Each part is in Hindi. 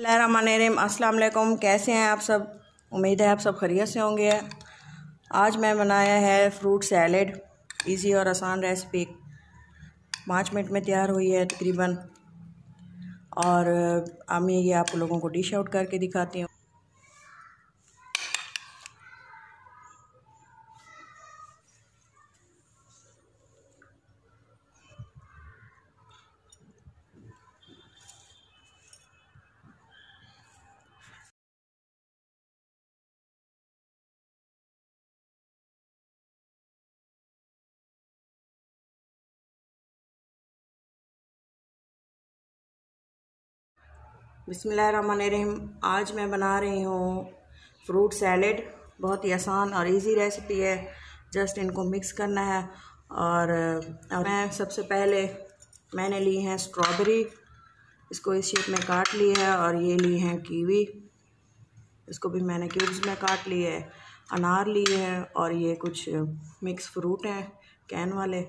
बिस्मिल्लाहिर्रहमानिर्रहीम। अस्सलाम वालेकुम। कैसे हैं आप सब? उम्मीद है आप सब खैरियत से होंगे। आज मैं बनाया है फ्रूट सैलेड। इजी और आसान रेसिपी 5 मिनट में तैयार हुई है तकरीबन। और अब मैं ये आप लोगों को डिश आउट करके दिखाती हूँ। बिस्मिल्लाहिर्रहमानिर्रहीम। आज मैं बना रही हूँ फ्रूट सैलेड। बहुत ही आसान और इजी रेसिपी है। जस्ट इनको मिक्स करना है। और मैं सबसे पहले मैंने ली हैं स्ट्रॉबेरी, इसको इस शेप में काट ली है। और ये ली हैं कीवी, इसको भी मैंने क्यूब्स में काट ली है। अनार ली है और ये कुछ मिक्स फ्रूट हैं कैन वाले।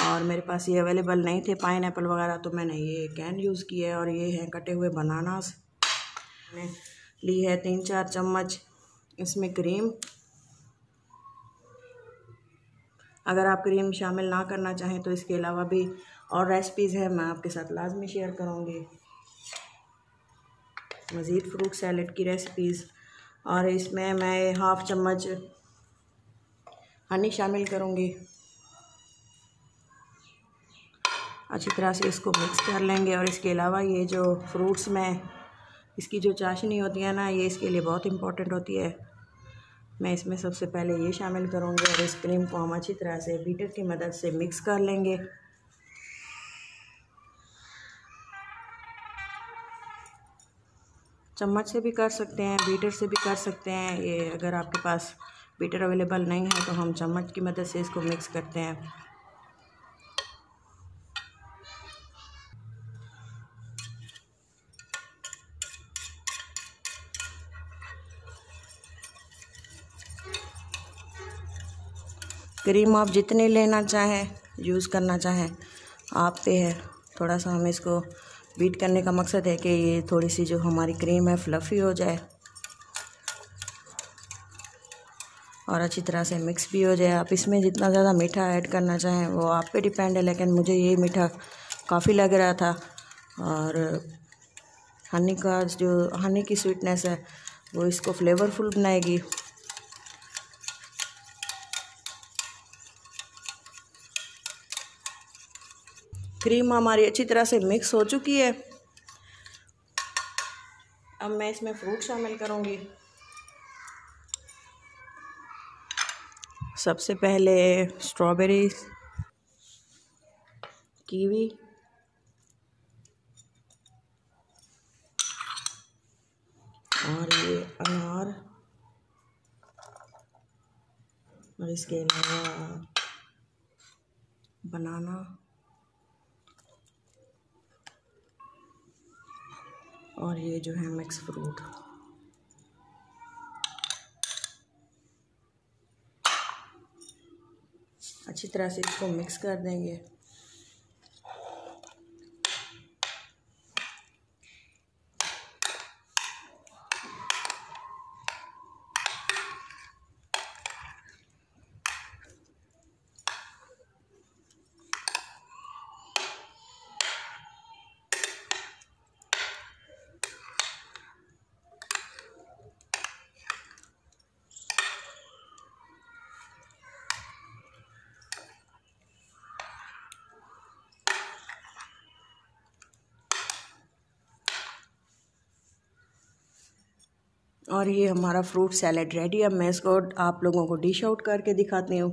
और मेरे पास ये अवेलेबल नहीं थे पाइनएप्पल वगैरह, तो मैंने ये कैन यूज़ किया है। और ये हैं कटे हुए बनानास। मैंने ली है 3-4 चम्मच इसमें क्रीम। अगर आप क्रीम शामिल ना करना चाहें तो इसके अलावा भी और रेसिपीज़ हैं, मैं आपके साथ लाजमी शेयर करूँगी मज़ीद फ्रूट सैलेड की रेसिपीज़। और इसमें मैं 1/2 चम्मच हनी शामिल करूँगी। अच्छी तरह से इसको मिक्स कर लेंगे। और इसके अलावा ये जो फ्रूट्स में इसकी जो चाशनी होती है ना, ये इसके लिए बहुत इम्पोर्टेंट होती है। मैं इसमें सबसे पहले ये शामिल करूँगी और इस क्रीम को हम अच्छी तरह से बीटर की मदद से मिक्स कर लेंगे। चम्मच से भी कर सकते हैं, बीटर से भी कर सकते हैं। ये अगर आपके पास बीटर अवेलेबल नहीं है तो हम चम्मच की मदद से इसको मिक्स करते हैं। क्रीम आप जितनी लेना चाहें, यूज़ करना चाहें, आप पे है। थोड़ा सा हम इसको बीट करने का मकसद है कि ये थोड़ी सी जो हमारी क्रीम है फ्लफ़ी हो जाए और अच्छी तरह से मिक्स भी हो जाए। आप इसमें जितना ज़्यादा मीठा ऐड करना चाहें वो आप पे डिपेंड है, लेकिन मुझे ये मीठा काफ़ी लग रहा था। और हनी की स्वीटनेस है वो इसको फ्लेवरफुल बनाएगी। क्रीम हमारी अच्छी तरह से मिक्स हो चुकी है। अब मैं इसमें फ्रूट शामिल करूँगी। सबसे पहले स्ट्रॉबेरी, कीवी, और ये अनार, और इसके अलावा बनाना, और ये जो है मिक्स फ्रूट। अच्छी तरह से इसको मिक्स कर देंगे। और ये हमारा फ्रूट सैलेड रेडी है। मैं इसको आप लोगों को डिश आउट करके दिखाती हूँ।